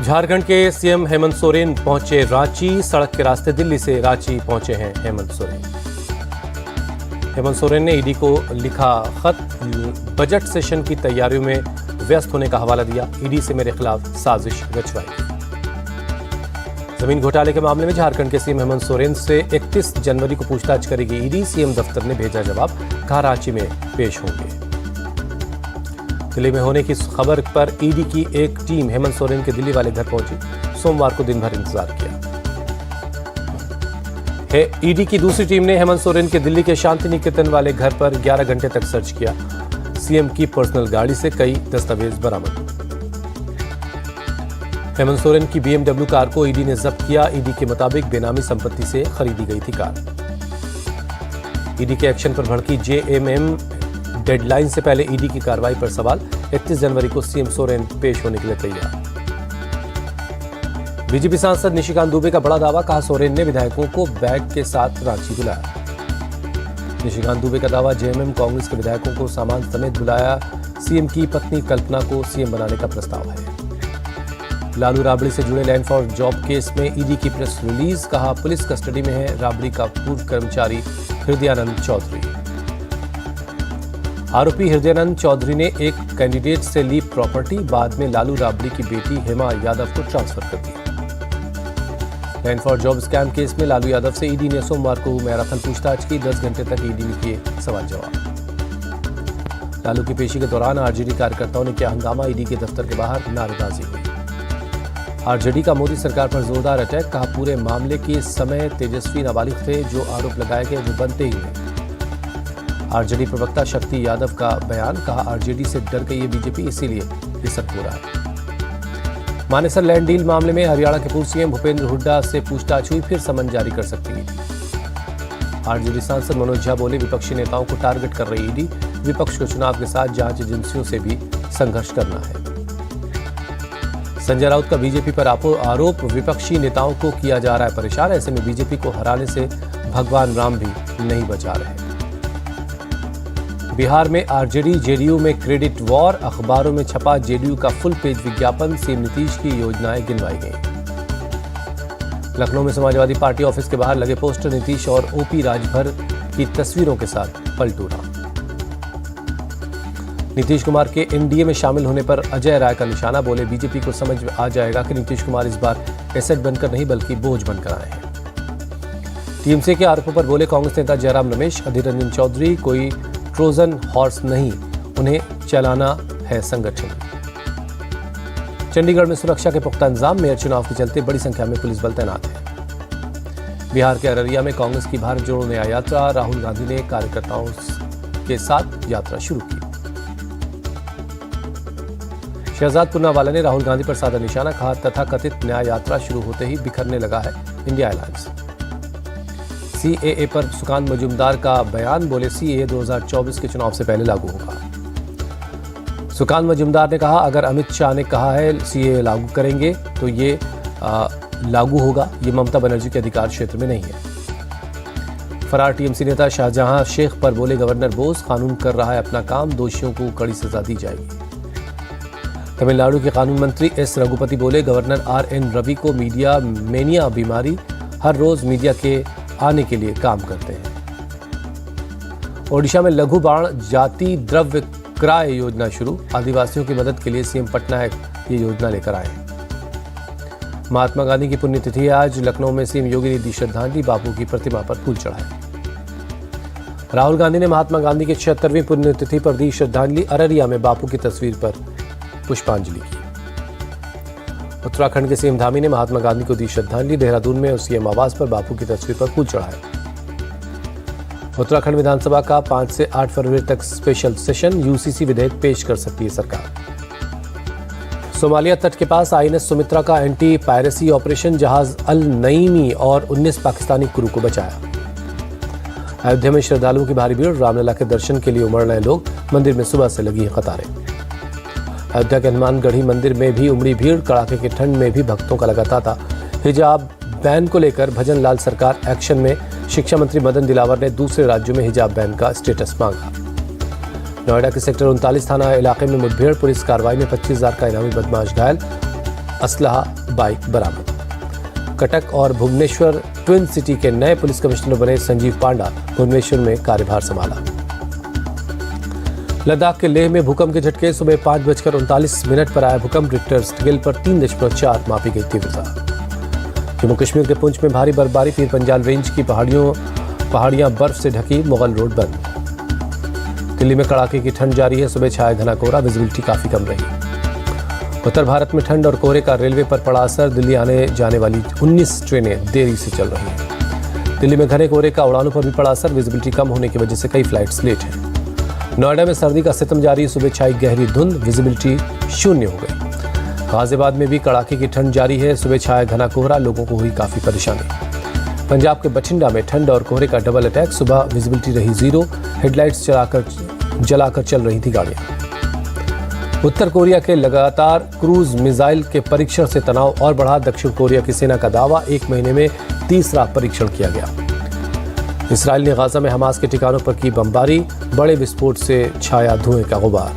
झारखंड के सीएम हेमंत सोरेन पहुंचे रांची। सड़क के रास्ते दिल्ली से रांची पहुंचे हैं हेमंत सोरेन। हेमंत सोरेन ने ईडी को लिखा खत, बजट सेशन की तैयारियों में व्यस्त होने का हवाला दिया। ईडी से मेरे खिलाफ साजिश रचवाई। जमीन घोटाले के मामले में झारखंड के सीएम हेमंत सोरेन से 31 जनवरी को पूछताछ करेगी ईडी। सीएम दफ्तर ने भेजा जवाब, कहा रांची में पेश होंगे। दिल्ली में होने की खबर पर ईडी की एक टीम हेमंत सोरेन के दिल्ली वाले घर पहुंची। सोमवार को दिन भर इंतजार किया। ईडी की दूसरी टीम ने हेमंत सोरेन के दिल्ली के शांति निकेतन वाले घर पर 11 घंटे तक सर्च किया। सीएम की पर्सनल गाड़ी से कई दस्तावेज बरामद। हेमंत सोरेन की BMW कार को ईडी ने जब्त किया। ईडी के मुताबिक बेनामी संपत्ति से खरीदी गई थी कार। ईडी के एक्शन पर भड़की JMM डेडलाइन से पहले ईडी की कार्रवाई पर सवाल। 31 जनवरी को सीएम सोरेन पेश होने के लिए तैयार। बीजेपी सांसद निशिकांत दुबे का बड़ा दावा, कहा सोरेन ने विधायकों को बैग के साथ रांची बुलाया। निशिकांत दुबे का दावा, JMM कांग्रेस के विधायकों को सामान समेत बुलाया। सीएम की पत्नी कल्पना को सीएम बनाने का प्रस्ताव है। लालू राबड़ी से जुड़े लैंड फॉर जॉब केस में ईडी की प्रेस रिलीज, कहा पुलिस कस्टडी में है राबड़ी का पूर्व कर्मचारी हृदयानंद चौधरी। आरोपी हृदयानंद चौधरी ने एक कैंडिडेट से ली प्रॉपर्टी, बाद में लालू राबड़ी की बेटी हेमा यादव को ट्रांसफर कर दी। Land for job scam case में लालू यादव से ईडी ने सोमवार को मैराथन पूछताछ की। 10 घंटे तक ईडी ने किए सवाल जवाब। लालू की पेशी के दौरान आरजेडी कार्यकर्ताओं ने किया हंगामा। ईडी के दफ्तर के बाहर नारेबाजी हुई। आरजेडी का मोदी सरकार पर जोरदार अटैक, कहा पूरे मामले के समय तेजस्वी नाबालिग थे। जो आरोप लगाए गए वो बनते ही हैं। आरजेडी प्रवक्ता शक्ति यादव का बयान, कहा आरजेडी से डर गई है बीजेपी, इसीलिए ये सब हो रहा है। मानेसर लैंड डील मामले में हरियाणा के पूर्व सीएम भूपेंद्र हुड्डा से पूछताछ हुई, फिर समन जारी कर सकती है। आरजेडी सांसद मनोज झा बोले विपक्षी नेताओं को टारगेट कर रही ईडी। विपक्ष को चुनाव के साथ जांच एजेंसियों से भी संघर्ष करना है। संजय राउत का बीजेपी पर आरोप, विपक्षी नेताओं को किया जा रहा है परेशान। ऐसे में बीजेपी को हराने से भगवान राम भी नहीं बचा रहे। बिहार में आरजेडी जेडीयू में क्रेडिट वॉर, अखबारों में छपा जेडीयू का फुल पेज विज्ञापन। सीएम नीतीश की योजनाएं गिनवाई गई। लखनऊ में समाजवादी पार्टी ऑफिस के बाहर लगे पोस्टर नीतीश और ओपी राजभर की तस्वीरों के साथ पलटूरा। नीतीश कुमार के एनडीए में शामिल होने पर अजय राय का निशाना, बोले बीजेपी को समझ में आ जाएगा कि नीतीश कुमार इस बार एसेट बनकर नहीं बल्कि बोझ बनकर आए हैं। टीएमसी के आरोपों पर बोले कांग्रेस नेता जयराम रमेश, अधीर रंजन चौधरी कोई ट्रोजन हॉर्स नहीं, उन्हें चलाना है संगठन। चंडीगढ़ में सुरक्षा के पुख्ता इंतजाम, मेयर चुनाव के चलते बड़ी संख्या में पुलिस बल तैनात है। बिहार के अररिया में कांग्रेस की भारत जोड़ो न्याय यात्रा, राहुल गांधी ने कार्यकर्ताओं के साथ यात्रा शुरू की। शहजाद पूनावाला ने राहुल गांधी पर साधा निशाना, कहा तथाकथित न्याय यात्रा शुरू होते ही बिखरने लगा है इंडिया अलायंस। CAA पर सुकांत मजूमदार का बयान, बोले CAA 2024 के चुनाव से पहले लागू होगा। सुकांत मजूमदार ने कहा अगर अमित शाह ने कहा है CAA लागू करेंगे तो ये लागू होगा। ये ममता बनर्जी के अधिकार क्षेत्र में नहीं है। फरार टीएमसी नेता शाहजहां शेख पर बोले गवर्नर बोस कानून कर रहा है अपना काम, दोषियों को कड़ी सजा दी जाएगी। तमिलनाडु के कानून मंत्री S रघुपति बोले गवर्नर RN रवि को मीडिया मेनिया बीमारी, हर रोज मीडिया के आने के लिए काम करते हैं। ओडिशा में लघु बाण जाति द्रव्य क्रय योजना शुरू, आदिवासियों की मदद के लिए सीएम पटनायक ये योजना लेकर आए हैं। महात्मा गांधी की पुण्यतिथि है आज। लखनऊ में सीएम योगी ने दी श्रद्धांजलि, बापू की प्रतिमा पर फूल चढ़ाए। राहुल गांधी ने महात्मा गांधी की 76वीं पुण्यतिथि पर दी श्रद्धांजलि। अररिया में बापू की तस्वीर पर पुष्पांजलि की। उत्तराखंड के सीएम धामी ने महात्मा गांधी को दी श्रद्धांजलि। देहरादून में सीएम आवास पर बापू की तस्वीर पर फूल चढ़ाए। उत्तराखंड विधानसभा का 5 से 8 फरवरी तक स्पेशल सेशन, यूसीसी विधेयक पेश कर सकती है सरकार। सोमालिया तट के पास INS सुमित्रा का एंटी पायरेसी ऑपरेशन, जहाज अल नईमी और 19 पाकिस्तानी क्रू को बचाया। अयोध्या में श्रद्धालुओं की भारी भीड़, रामलला के दर्शन के लिए उमड़ रहे लोग। मंदिर में सुबह से लगी है कतारें। अयोध्या के हनुमानगढ़ी मंदिर में भी उमड़ी भीड़, कड़ाके की ठंड में भी भक्तों का लगा तांता। हिजाब बैन को लेकर भजन लाल सरकार एक्शन में, शिक्षा मंत्री मदन दिलावर ने दूसरे राज्यों में हिजाब बैन का स्टेटस मांगा। नोएडा के सेक्टर 39 थाना इलाके में मुठभेड़, पुलिस कार्रवाई में 25,000 का इनामी बदमाश घायल। असलहा बाइक बरामद। कटक और भुवनेश्वर ट्विन सिटी के नए पुलिस कमिश्नर बने संजीव पांडा, भुवनेश्वर में कार्यभार संभाला। लद्दाख के लेह में भूकंप के झटके, सुबह 5:39 पर आया भूकंप, रिक्टर स्केल पर 3.4 मापी गई तीव्रता। जम्मू कश्मीर के पुंछ में भारी बर्फबारी, पीर पंजाल रेंज की पहाड़ियां बर्फ से ढकी, मुगल रोड बंद। दिल्ली में कड़ाके की ठंड जारी है, सुबह छाया घना कोहरा, विजिबिलिटी काफी कम रही। उत्तर भारत में ठंड और कोहरे का रेलवे पर पड़ा असर, दिल्ली आने जाने वाली 19 ट्रेनें देरी से चल रही हैं। दिल्ली में घने कोहरे का उड़ानों पर भी पड़ा असर, विजिबिलिटी कम होने की वजह से कई फ्लाइट्स लेट हैं। नोएडा में सर्दी का सितम जारी, सुबह छाई गहरी धुंध, विजिबिलिटी 0 हो गई। गाजियाबाद में भी कड़ाके की ठंड जारी है, सुबह छाया घना कोहरा, लोगों को हुई काफी परेशानी। पंजाब के बठिंडा में ठंड और कोहरे का डबल अटैक, सुबह विजिबिलिटी रही 0, हेडलाइट्स जलाकर चल रही थी गाड़ियां। उत्तर कोरिया के लगातार क्रूज मिसाइल के परीक्षण से तनाव और बढ़ा, दक्षिण कोरिया की सेना का दावा, 1 महीने में तीसरा परीक्षण किया गया। इसराइल ने गाजा में हमास के ठिकानों पर की बमबारी, बड़े विस्फोट से छाया धुएं का गुबार।